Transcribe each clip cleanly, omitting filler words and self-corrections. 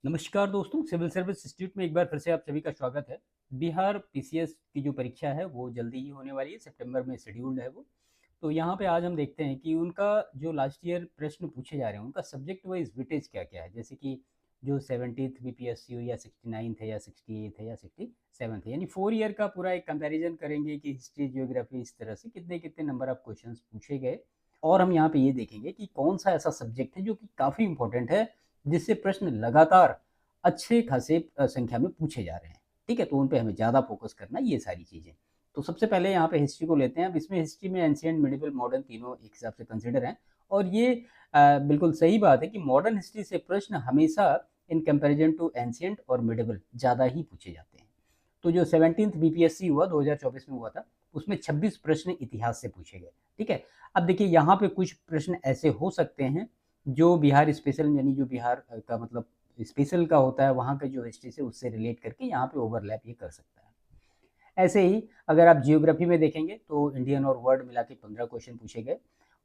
नमस्कार दोस्तों, civil service institute में एक बार फिर से आप सभी का स्वागत है। बिहार पीसीएस की जो परीक्षा है वो जल्दी ही होने वाली है, सितंबर में शेड्यूल्ड है वो। तो यहाँ पे आज हम देखते हैं कि उनका जो लास्ट ईयर प्रश्न पूछे जा रहे हैं उनका सब्जेक्ट वाइज वेटेज क्या-क्या है। जैसे कि जो 70th बीपीएससी हो या 69th है या 68th है या 67th है, यानी 4 ईयर का पूरा एक कंपैरिजन करेंगे कि हिस्ट्री, ज्योग्राफी इस तरह से कितने-कितने नंबर ऑफ क्वेश्चंस पूछे गए। और हम यहाँ पे ये देखेंगे कि कौन-सा ऐसा सब्जेक्ट है जो कि काफ़ी इम्पोर्टेंट है, जिससे प्रश्न लगातार अच्छे खासे संख्या में पूछे जा रहे हैं। ठीक है? तो उन पे हमें ज़्यादा फोकस करना है, ये सारी चीज़ें। तो सबसे पहले यहाँ पे हिस्ट्री को लेते हैं। अब इसमें हिस्ट्री में एंशिएंट, मिडिवल, मॉडर्न तीनों एक हिसाब से कंसिडर हैं और ये बिल्कुल सही बात है कि मॉडर्न हिस्ट्री से प्रश्न हमेशा इन कंपैरिजन टू एंशिएंट और मिडिवल ज़्यादा ही पूछे जाते हैं। तो जो 17th बीपीएससी हुआ 2024 में हुआ था, उसमें 26 प्रश्न इतिहास से पूछे गए। ठीक है? अब देखिए यहाँ पे कुछ प्रश्न ऐसे हो सकते हैं जो बिहार स्पेशल, यानी जो बिहार का मतलब स्पेशल का होता है, वहाँ का जो हिस्ट्री से उससे रिलेट करके यहाँ पे ओवरलैप ये कर सकता है। ऐसे ही अगर आप जियोग्राफी में देखेंगे तो इंडियन और वर्ल्ड मिला के 15 क्वेश्चन पूछे गए,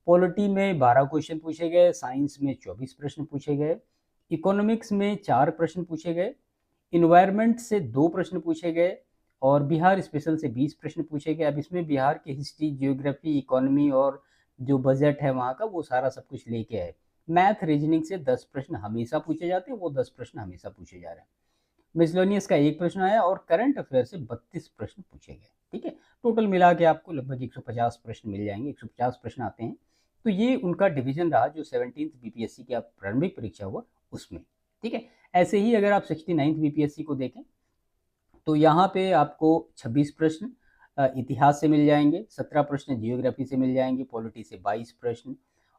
पॉलिटी में 12 क्वेश्चन पूछे गए, साइंस में 24 प्रश्न पूछे गए, इकोनॉमिक्स में 4 प्रश्न पूछे गए, इन्वायरमेंट से 2 प्रश्न पूछे गए और बिहार स्पेशल से 20 प्रश्न पूछे गए। अब इसमें बिहार की हिस्ट्री, जियोग्राफी, इकोनॉमी और जो बजट है वहाँ का, वो सारा सब कुछ लेके आए। मैथ, रीजनिंग से 10 प्रश्न हमेशा पूछे जाते हैं, वो 10 प्रश्न हमेशा पूछे जा रहे हैं। मिसलेनियस का 1 प्रश्न आया और करंट अफेयर से 32 प्रश्न पूछे गए। ठीक है? टोटल मिला के आपको लगभग 150 प्रश्न मिल जाएंगे, 150 प्रश्न आते हैं। तो ये उनका डिवीजन रहा जो 17th बीपीएससी की आप प्रारंभिक परीक्षा हुआ उसमें। ठीक है? ऐसे ही अगर आप 69th बीपीएससी को देखें तो यहाँ पे आपको 26 प्रश्न इतिहास से मिल जाएंगे, 17 प्रश्न जियोग्राफी से मिल जाएंगे, पॉलिटी से 22 प्रश्न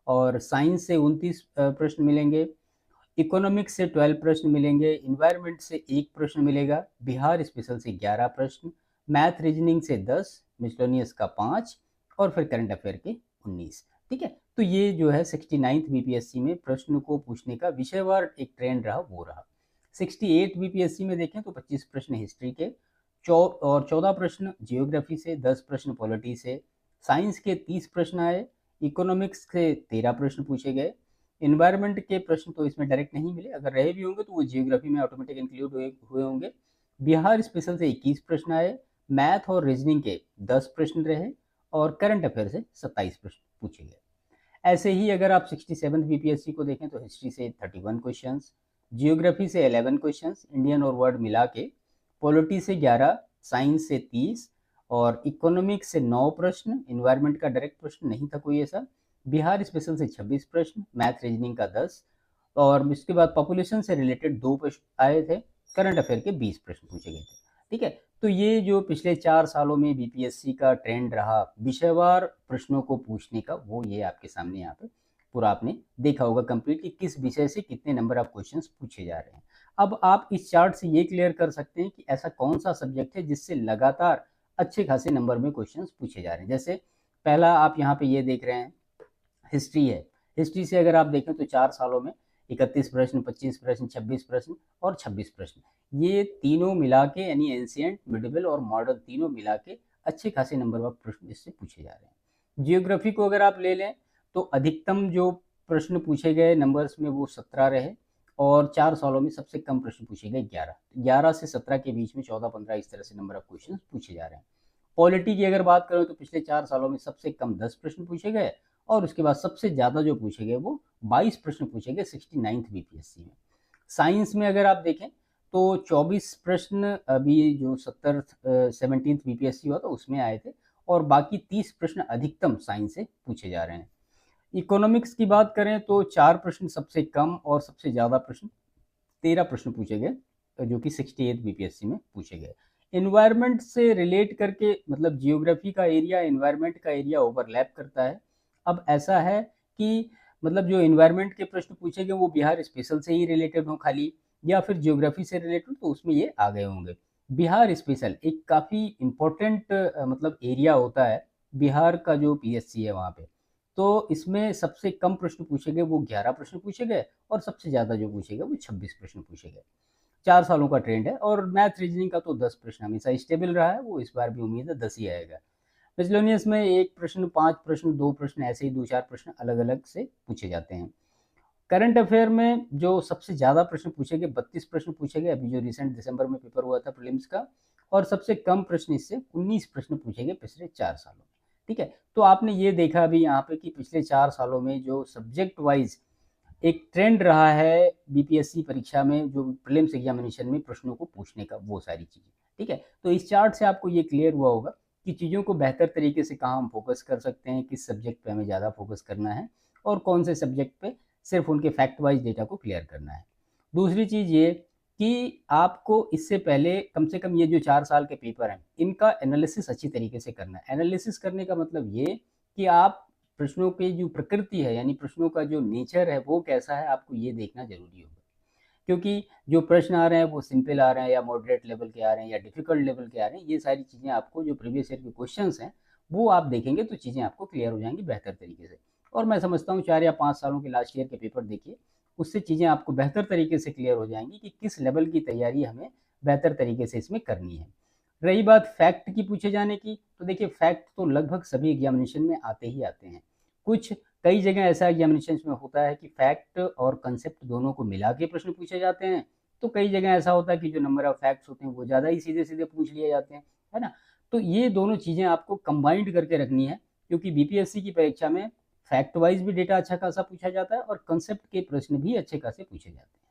और साइंस से 29 प्रश्न मिलेंगे, इकोनॉमिक्स से 12 प्रश्न मिलेंगे, इन्वायरमेंट से 1 प्रश्न मिलेगा, बिहार स्पेशल से 11 प्रश्न, मैथ रीजनिंग से 10, मिसलेनियस का 5 और फिर करंट अफेयर के 19। ठीक है? तो ये जो है 69th बीपीएससी में प्रश्न को पूछने का विषयवार एक ट्रेंड रहा, वो रहा। 68 बीपीएससी में देखें तो 25 प्रश्न हिस्ट्री के, 14 प्रश्न जियोग्राफी से, 10 प्रश्न पॉलिटी से, साइंस के 30 प्रश्न आए, इकोनॉमिक्स से 13 प्रश्न पूछे गए, इन्वायरमेंट के प्रश्न तो इसमें डायरेक्ट नहीं मिले, अगर रहे भी होंगे तो वो जियोग्राफी में ऑटोमेटिक इंक्लूड हुए होंगे। बिहार स्पेशल से 21 प्रश्न आए, मैथ और रीजनिंग के 10 प्रश्न रहे और करंट अफेयर से 27 प्रश्न पूछे गए। ऐसे ही अगर आप 67th बीपीएससी को देखें तो हिस्ट्री से 31 क्वेश्चंस, जियोग्राफी से 11 क्वेश्चंस इंडियन और वर्ल्ड मिला के, पॉलिटी से 11, साइंस से 30 और इकोनॉमिक्स से 9 प्रश्न, इन्वायरमेंट का डायरेक्ट प्रश्न नहीं था कोई ऐसा, बिहार स्पेशल से 26 प्रश्न, मैथ रीजनिंग का 10 और इसके बाद पॉपुलेशन से रिलेटेड 2 प्रश्न आए थे, करंट अफेयर के 20 प्रश्न पूछे गए थे। ठीक है? तो ये जो पिछले 4 सालों में बीपीएससी का ट्रेंड रहा विषयवार प्रश्नों को पूछने का, वो ये आपके सामने यहाँ पे पूरा आपने देखा होगा कंप्लीट कि किस विषय से कितने नंबर ऑफ क्वेश्चंस पूछे जा रहे हैं। अब आप इस चार्ट से ये क्लियर कर सकते हैं कि ऐसा कौन सा सब्जेक्ट है जिससे लगातार अच्छे खासे नंबर में क्वेश्चंस पूछे जा रहे हैं। जैसे पहला आप यहाँ पे ये देख रहे हैं हिस्ट्री है। हिस्ट्री से अगर आप देखें तो 4 सालों में 31 प्रश्न, 25 प्रश्न, 26 प्रश्न और 26 प्रश्न, ये तीनों मिला के यानी एंशिएंट, मिडिवल और मॉडर्न तीनों मिला के अच्छे खासे नंबर ऑफ प्रश्न इससे पूछे जा रहे हैं। जियोग्राफी को अगर आप ले लें तो अधिकतम जो प्रश्न पूछे गए नंबर्स में वो 17 रहे और 4 सालों में सबसे कम प्रश्न पूछे गए 11। 11 से 17 के बीच में 14-15 इस तरह से नंबर ऑफ क्वेश्चन पूछे जा रहे हैं। पॉलिटी की अगर बात करें तो पिछले 4 सालों में सबसे कम 10 प्रश्न पूछे गए और उसके बाद सबसे ज़्यादा जो पूछे गए वो 22 प्रश्न पूछे गए 69th बीपीएससी में। साइंस में अगर आप देखें तो 24 प्रश्न अभी जो 17th बीपीएससी हुआ था उसमें आए थे और बाकी 30 प्रश्न अधिकतम साइंस से पूछे जा रहे हैं। इकोनॉमिक्स की बात करें तो 4 प्रश्न सबसे कम और सबसे ज़्यादा प्रश्न 13 प्रश्न पूछे गए जो कि 68 बीपीएससी में पूछे गए। एनवायरनमेंट से रिलेट करके मतलब जियोग्राफी का एरिया एनवायरनमेंट का एरिया ओवरलैप करता है। अब ऐसा है कि मतलब जो एनवायरनमेंट के प्रश्न पूछे गए वो बिहार स्पेशल से ही रिलेटेड हो खाली या फिर जियोग्राफी से रिलेटेड तो उसमें ये आ गए होंगे। बिहार स्पेशल एक काफ़ी इम्पोर्टेंट मतलब एरिया होता है बिहार का जो पीएससी है वहाँ पे। तो इसमें सबसे कम प्रश्न पूछे गए वो 11 प्रश्न पूछे गए और सबसे ज़्यादा जो पूछे गए वो 26 प्रश्न पूछे गए। 4 सालों का ट्रेंड है और मैथ रीजनिंग का तो 10 प्रश्न हमेशा स्टेबल रहा है, वो इस बार भी उम्मीद है 10 ही आएगा। मिसलेनियस में 1 प्रश्न, 5 प्रश्न, 2 प्रश्न ऐसे ही 2-4 प्रश्न अलग-अलग से पूछे जाते हैं। करंट अफेयर में जो सबसे ज़्यादा प्रश्न पूछे गए 32 प्रश्न पूछे गए, अभी जो रिसेंट दिसंबर में पेपर हुआ था प्रीलिम्स का, और सबसे कम प्रश्न इससे 19 प्रश्न पूछे गए पिछले 4 सालों में। ठीक है, तो आपने ये देखा अभी यहाँ पे कि पिछले 4 सालों में जो सब्जेक्ट वाइज एक ट्रेंड रहा है बीपीएससी परीक्षा में, जो प्रीलिम्स एग्जामिनेशन में प्रश्नों को पूछने का, वो सारी चीज़ें। ठीक है, तो इस चार्ट से आपको ये क्लियर हुआ होगा कि चीज़ों को बेहतर तरीके से कहाँ हम फोकस कर सकते हैं, किस सब्जेक्ट पे हमें ज़्यादा फोकस करना है, और कौन से सब्जेक्ट पे सिर्फ उनके फैक्ट वाइज डेटा को क्लियर करना है। दूसरी चीज़ ये कि आपको इससे पहले कम से कम ये जो 4 साल के पेपर हैं, इनका एनालिसिस अच्छी तरीके से करना है। एनालिसिस करने का मतलब ये कि आप प्रश्नों की जो प्रकृति है, यानी प्रश्नों का जो नेचर है वो कैसा है, आपको ये देखना जरूरी होगा। क्योंकि जो प्रश्न आ रहे हैं वो सिंपल आ रहे हैं या मॉडरेट लेवल के आ रहे हैं या डिफिकल्ट लेवल के आ रहे हैं, ये सारी चीज़ें आपको जो प्रीवियस ईयर के क्वेश्चंस हैं वो आप देखेंगे तो चीज़ें आपको क्लियर हो जाएंगी बेहतर तरीके से। और मैं समझता हूँ 4 या 5 सालों के लास्ट ईयर के पेपर देखिए, उससे चीज़ें आपको बेहतर तरीके से क्लियर हो जाएंगी कि किस लेवल की तैयारी हमें बेहतर तरीके से इसमें करनी है। रही बात फैक्ट की पूछे जाने की, तो देखिए फैक्ट तो लगभग सभी एग्जामिनेशन में आते ही आते हैं। कुछ कई जगह ऐसा एग्जामिनेशन में होता है कि फैक्ट और कंसेप्ट दोनों को मिला के प्रश्न पूछे जाते हैं, तो कई जगह ऐसा होता है कि जो नंबर ऑफ फैक्ट्स होते हैं वो ज़्यादा ही सीधे सीधे पूछ लिए जाते हैं, है ना। तो ये दोनों चीज़ें आपको कंबाइंड करके रखनी है, क्योंकि बीपीएससी की परीक्षा में फैक्ट वाइज भी डेटा अच्छा खासा पूछा जाता है और कंसेप्ट के प्रश्न भी अच्छे खासे पूछे जाते हैं।